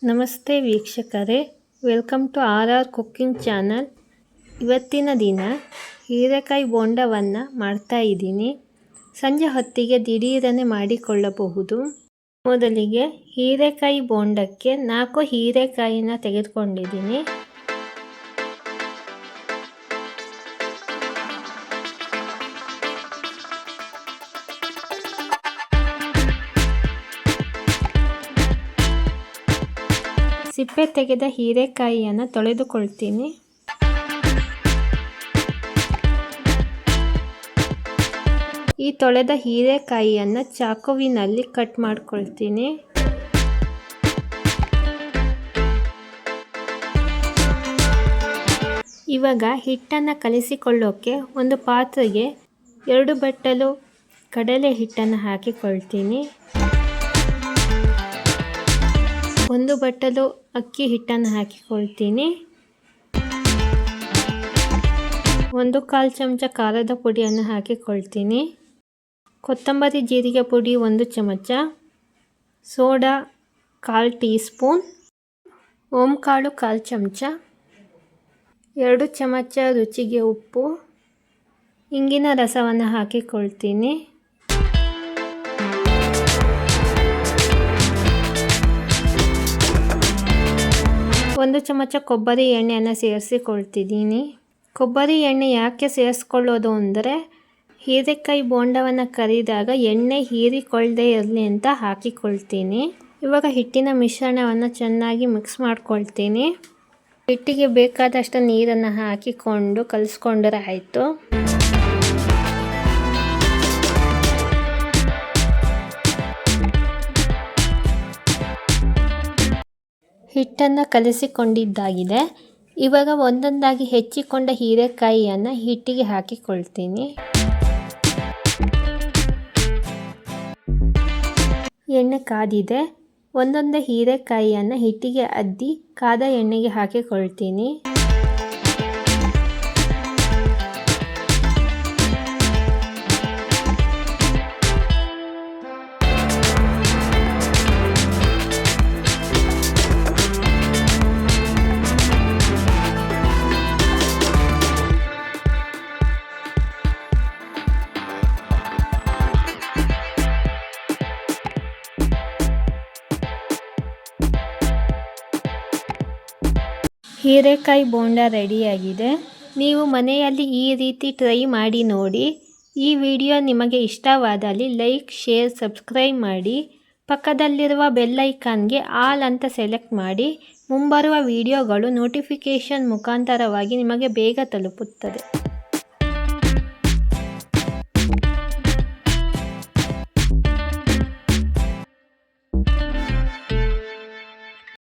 ನಮಸ್ತೆ ವೀಕ್ಷಕರೇ, welcome to our cooking channel. ಇವತ್ತಿನ ದಿನ ಹೀರೆಕಾಯಿ ಬೋಂಡವನ್ನು ಮಾಡ್ತಾ ಇದ್ದೀನಿ. ಸಂಜೆ ಹೊತ್ತಿಗೆ ದಿಢೀರನೆ ಮಾಡಿಕೊಳ್ಳಬಹುದು. ಮೊದಲಿಗೆ ಹೀರೆಕಾಯಿ ಬೋಂಡಕ್ಕೆ 4 ಹೀರೆಕಾಯಿನ ತೆಗೆದುಕೊಂಡಿದ್ದೀನಿ. ಸಿಪ್ಪೆ ತೆಗೆದ ಹೀರೆಕಾಯಿಯನ್ನು ತೊಳೆದುಕೊಳ್ತೀನಿ. ಈ ತೊಳೆದ ಹೀರೆಕಾಯಿಯನ್ನು ಚಾಕುವಿನಲ್ಲಿ ಕಟ್ ಮಾಡ್ಕೊಳ್ತೀನಿ. ಇವಾಗ ಹಿಟ್ಟನ್ನು ಕಲಿಸಿಕೊಳ್ಳೋಕೆ ಒಂದು ಪಾತ್ರೆಗೆ 2 ಬಟ್ಟಲು ಕಡಲೆ ಹಿಟ್ಟನ್ನು ಹಾಕಿಕೊಳ್ತೀನಿ. 1 ಬಟ್ಟಲು ಅಕ್ಕಿ ಹಿಟ್ಟನ್ನು ಹಾಕಿಕೊಳ್ತೀನಿ. 1/4 ಚಮಚ ಖಾರದ ಪುಡಿಯನ್ನು ಹಾಕಿಕೊಳ್ತೀನಿ. ಕೊತ್ತಂಬರಿ ಜೀರಿಗೆ ಪುಡಿ 1 ಚಮಚ, ಸೋಡಾ 1/4 ಟೀ ಸ್ಪೂನ್, ಓಂಕಾಳು 1/4 ಚಮಚ, 2 ಚಮಚ ರುಚಿಗೆ ಉಪ್ಪು, ಇಂಗಿನ ರಸವನ್ನು ಹಾಕಿಕೊಳ್ತೀನಿ. 1 ಚಮಚ ಕೊಬ್ಬರಿ ಎಣ್ಣೆಯನ್ನು ಸೇರಿಸಿಕೊಳ್ತಿದ್ದೀನಿ. ಕೊಬ್ಬರಿ ಎಣ್ಣೆ ಯಾಕೆ ಸೇರಿಸ್ಕೊಳ್ಳೋದು ಅಂದರೆ ಹೀರೆಕಾಯಿ ಬೋಂಡವನ್ನು ಕರಿದಾಗ ಎಣ್ಣೆ ಹೀರಿಕೊಳ್ಳದೆ ಇರಲಿ ಅಂತ ಹಾಕಿಕೊಳ್ತೀನಿ. ಇವಾಗ ಹಿಟ್ಟಿನ ಮಿಶ್ರಣವನ್ನು ಚೆನ್ನಾಗಿ ಮಿಕ್ಸ್ ಮಾಡ್ಕೊಳ್ತೀನಿ. ಹಿಟ್ಟಿಗೆ ಬೇಕಾದಷ್ಟು ನೀರನ್ನು ಹಾಕಿಕೊಂಡು ಕಲಿಸ್ಕೊಂಡ್ರೆ ಆಯಿತು. ಹಿಟ್ಟನ್ನು ಕಲಿಸಿಕೊಂಡಿದ್ದಾಗಿದೆ. ಇವಾಗ ಒಂದೊಂದಾಗಿ ಹೆಚ್ಚಿಕೊಂಡ ಹೀರೆಕಾಯಿಯನ್ನು ಹಿಟ್ಟಿಗೆ ಹಾಕಿಕೊಳ್ತೀನಿ. ಎಣ್ಣೆ ಕಾದಿದೆ. ಒಂದೊಂದೇ ಹೀರೆಕಾಯಿಯನ್ನು ಹಿಟ್ಟಿಗೆ ಅದ್ದಿ ಕಾದ ಎಣ್ಣೆಗೆ ಹಾಕಿಕೊಳ್ತೀನಿ. ಹೀರೆಕಾಯಿ ಬೋಂಡ ರೆಡಿಯಾಗಿದೆ. ನೀವು ಮನೆಯಲ್ಲಿ ಈ ರೀತಿ ಟ್ರೈ ಮಾಡಿ ನೋಡಿ. ಈ ವಿಡಿಯೋ ನಿಮಗೆ ಇಷ್ಟವಾದಲ್ಲಿ ಲೈಕ್, ಶೇರ್, ಸಬ್ಸ್ಕ್ರೈಬ್ ಮಾಡಿ. ಪಕ್ಕದಲ್ಲಿರುವ ಬೆಲ್ ಐಕಾನ್ಗೆ ಆಲ್ ಅಂತ ಸೆಲೆಕ್ಟ್ ಮಾಡಿ. ಮುಂಬರುವ ವಿಡಿಯೋಗಳು ನೋಟಿಫಿಕೇಷನ್ ಮುಖಾಂತರವಾಗಿ ನಿಮಗೆ ಬೇಗ ತಲುಪುತ್ತದೆ.